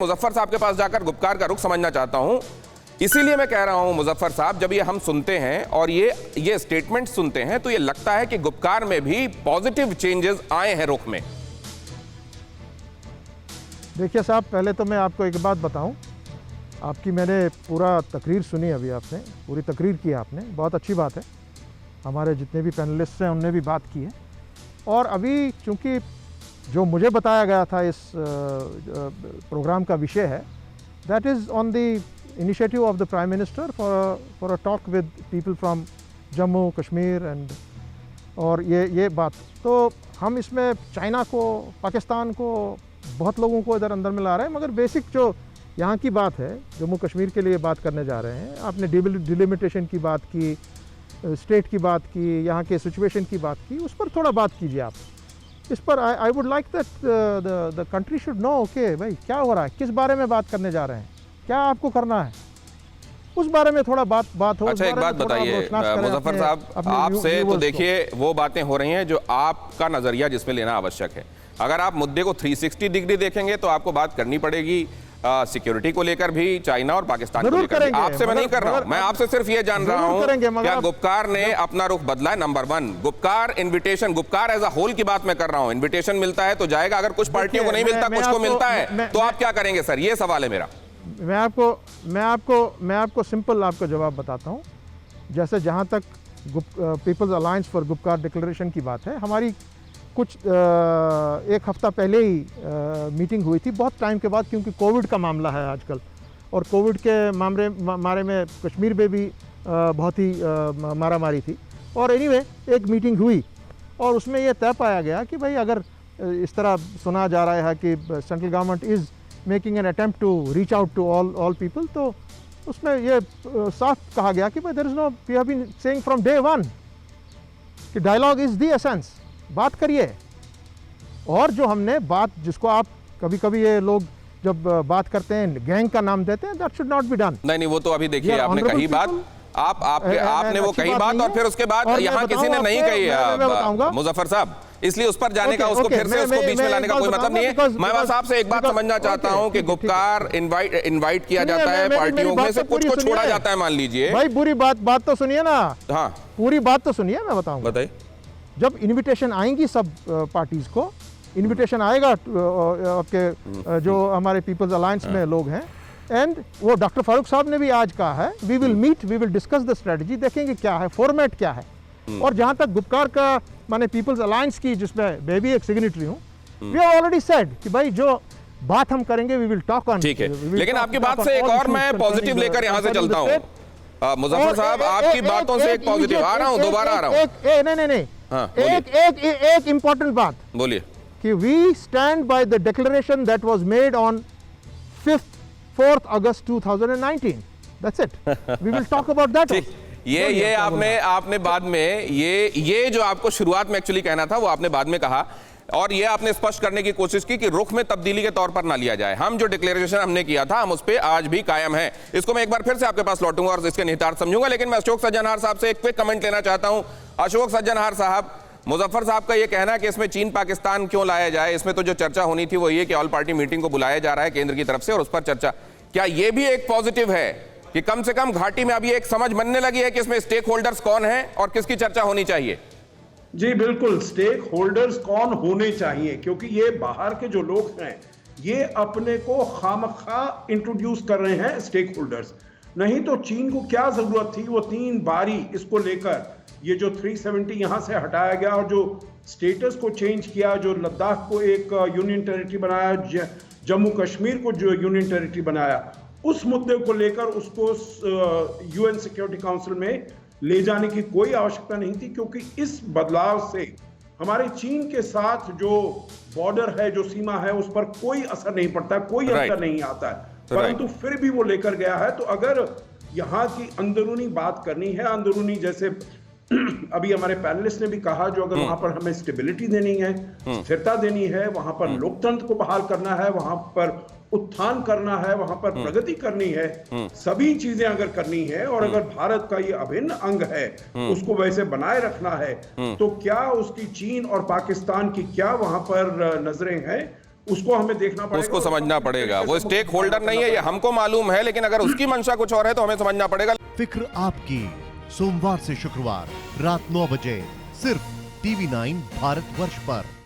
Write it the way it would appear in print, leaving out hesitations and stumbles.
मुजफ्फर साहब के पास जाकर गुपकार का रुख समझना चाहता हूं। इसीलिए मैं कह रहा हूं मुजफ्फर साहब, जब ये हम सुनते हैं और ये स्टेटमेंट सुनते हैं तो ये लगता है कि गुपकार में भी पॉजिटिव चेंजेस आए हैं रुख में। देखिए साहब, पहले तो मैं आपको एक बात बताऊं, आपकी मैंने पूरा तकरीर सुनी, अभी आपने पूरी तकरीर की आपने, बहुत अच्छी बात है। हमारे जितने भी पैनलिस्ट हैं उनने भी बात की है। और अभी चूंकि जो मुझे बताया गया था इस प्रोग्राम का विषय है, that is on the initiative of the prime minister for a talk with people from Jammu Kashmir and, और ये बात तो हम इसमें चाइना को, पाकिस्तान को, बहुत लोगों को इधर अंदर में ला रहे हैं, मगर बेसिक जो यहाँ की बात है, जम्मू कश्मीर के लिए बात करने जा रहे हैं। आपने डिलिमिटेशन की बात की, स्टेट की बात की, यहाँ के सिचुएशन की बात की, उस पर थोड़ा बात कीजिए आप। इस पर I would like that the country should know, okay भाई क्या हो रहा है, किस बारे में बात करने जा रहे हैं, क्या आपको करना है, उस बारे में थोड़ा बात हो। अच्छा, एक बात बताइए मुजफ्फर साहब, आपसे तो देखिए वो बातें हो रही हैं जो आपका नजरिया जिसमें लेना आवश्यक है। अगर आप मुद्दे को 360 डिग्री देखेंगे तो आपको बात करनी पड़ेगी सिक्योरिटी को लेकर भी, चाइना और पाकिस्तान को लेकर भी। आपसे मैं नहीं कर रहा हूं, मैं आपसे सिर्फ ये जान रहा हूं क्या गुपकार ने अपना रुख बदला है। Number 1, Gupkar invitation, Gupkar as a whole की बात मैं कर रहा हूं। इनविटेशन मिलता है तो जाएगा, अगर कुछ पार्टियों को नहीं मिलता, कुछ को मिलता है, तो आप क्या करेंगे सर? ये सवाल है मेरा। मैं आपको सिंपल आपको जवाब बताता हूं। जैसे जहां तक peoples alliance for Gupkar declaration की बात है, हमारी कुछ एक हफ्ता पहले ही मीटिंग हुई थी, बहुत टाइम के बाद, क्योंकि कोविड का मामला है आजकल, और कोविड के मारे में कश्मीर में भी बहुत ही मारामारी थी। और एनीवे एक मीटिंग हुई और उसमें यह तय पाया गया कि भाई अगर इस तरह सुना जा रहा है कि central government is making an attempt to reach out to all people, तो उसमें यह साफ कहा गया कि भाई there is no, we have been saying from day 1 कि डायलॉग इज़ द एसेंस, बात करिए। और जो हमने बात, जिसको आप कभी कभी ये लोग जब बात करते हैं गैंग का नाम देते हैं, that should not be done. नहीं, वो तो अभी देखिए आपने कही बात, आपने वो कही बात और फिर उसके बाद यहाँ किसी ने नहीं कही मुजफ्फर साहब, इसलिए उस पर जाने का, उसको फिर से उसको बीच में लाने का कोई मतलब नहीं है। मैं बस आपसे एक बात समझना चाहता हूं कि गुपकार इनवाइट किया जाता है, पार्टियों में से कुछ को छोड़ा जाता है, मान लीजिए। भाई बुरी बात तो सुनिए ना। हाँ, पूरी बात तो सुनिए, मैं बताऊंगा। बताइए। जब इनविटेशन आएंगी सब पार्टीज को, इनविटेशन आएगा आपके जो हमारे पीपल्स अलायंस में लोग हैं, एंड वो डॉक्टर फारूक साहब ने भी आज कहा है, we will meet, we will discuss the strategy, देखेंगे क्या है, फॉर्मेट क्या है। और जहां तक गुपकार का, माने पीपल्स अलायंस की, जिसमें मैं भी एक सिग्नेटरी हूं, वी हैव ऑलरेडी सेड कि भाई जो बात हम करेंगे, वी विल टॉक ऑन। ठीक है, लेकिन आपकी बात से एक और मैं पॉजिटिव लेकर यहां से चलता हूं मुजफ्फर साहब, आपकी बातों से एक पॉजिटिव आ रहा हूं, दोबारा आ रहा हूं। नहीं, एक इंपॉर्टेंट बात बोलिए कि we stand by the declaration that was made on 4th August 2019, that's it, we will talk about that. ये आपने बाद में ये जो आपको शुरुआत में एक्चुअली कहना था वो आपने बाद में कहा, और ये आपने स्पष्ट करने की कोशिश की कि रुख में तब्दीली के तौर पर ना लिया जाए। हम जो डिक्लेरेशन हमने किया था, हम उस पर आज भी कायम है। इसको मैं एक बार फिर से आपके पास लौटूंगा और इसके निहितार्थ समझूंगा, लेकिन मैं अशोक सज्जनहार साहब से एक क्विक कमेंट लेना चाहता हूं। अशोक सज्जनहार साहब, मुजफ्फर साहब का ये कहना है कि इसमें चीन पाकिस्तान क्यों लाया जाए, इसमें तो जो चर्चा होनी थी वो ये कि ऑल पार्टी मीटिंग को बुलाया जा रहा है केंद्र की तरफ से और उस पर चर्चा, क्या ये भी एक पॉजिटिव है कि कम से कम घाटी में अभी एक समझ बनने लगी है कि इसमें स्टेक होल्डर्स कौन है और किसकी चर्चा होनी चाहिए? जी बिल्कुल, स्टेक होल्डर्स कौन होने चाहिए, क्योंकि ये बाहर के जो लोग हैं ये अपने को खामखा इंट्रोड्यूस कर रहे हैं स्टेक होल्डर्स। नहीं तो चीन को क्या जरूरत थी, वो 3 बारी इसको लेकर, ये जो 370 यहां से हटाया गया और जो स्टेटस को चेंज किया, जो लद्दाख को एक यूनियन टेरिटरी बनाया, जम्मू कश्मीर को जो यूनियन टेरिटरी बनाया, उस मुद्दे को लेकर उसको यूएन सिक्योरिटी काउंसिल में ले जाने की कोई आवश्यकता नहीं थी, क्योंकि इस बदलाव से हमारे चीन के साथ जो बॉर्डर है, जो सीमा है, उस पर कोई असर नहीं पड़ता, कोई असर नहीं आता है। परंतु फिर भी वो लेकर गया है। तो अगर यहाँ की अंदरूनी बात करनी है, अंदरूनी, जैसे अभी हमारे पैनलिस्ट ने भी कहा, जो अगर वहां पर हमें स्टेबिलिटी देनी है, स्थिरता देनी है, वहां पर लोकतंत्र को बहाल करना है, वहां पर उत्थान करना है, वहां पर प्रगति करनी है, सभी चीजें अगर करनी है, और अगर भारत का ये अभिन्न अंग है उसको वैसे बनाए रखना है, तो क्या उसकी चीन और पाकिस्तान की क्या वहां पर नजरें हैं, उसको हमें देखना पड़ेगा, उसको समझना पड़ेगा। वो स्टेक होल्डर नहीं है, ये हमको मालूम है, लेकिन अगर उसकी मंशा कुछ और है तो हमें समझना पड़ेगा। फिक्र आपकी, सोमवार से शुक्रवार रात 9 बजे सिर्फ TV9 भारतवर्ष पर।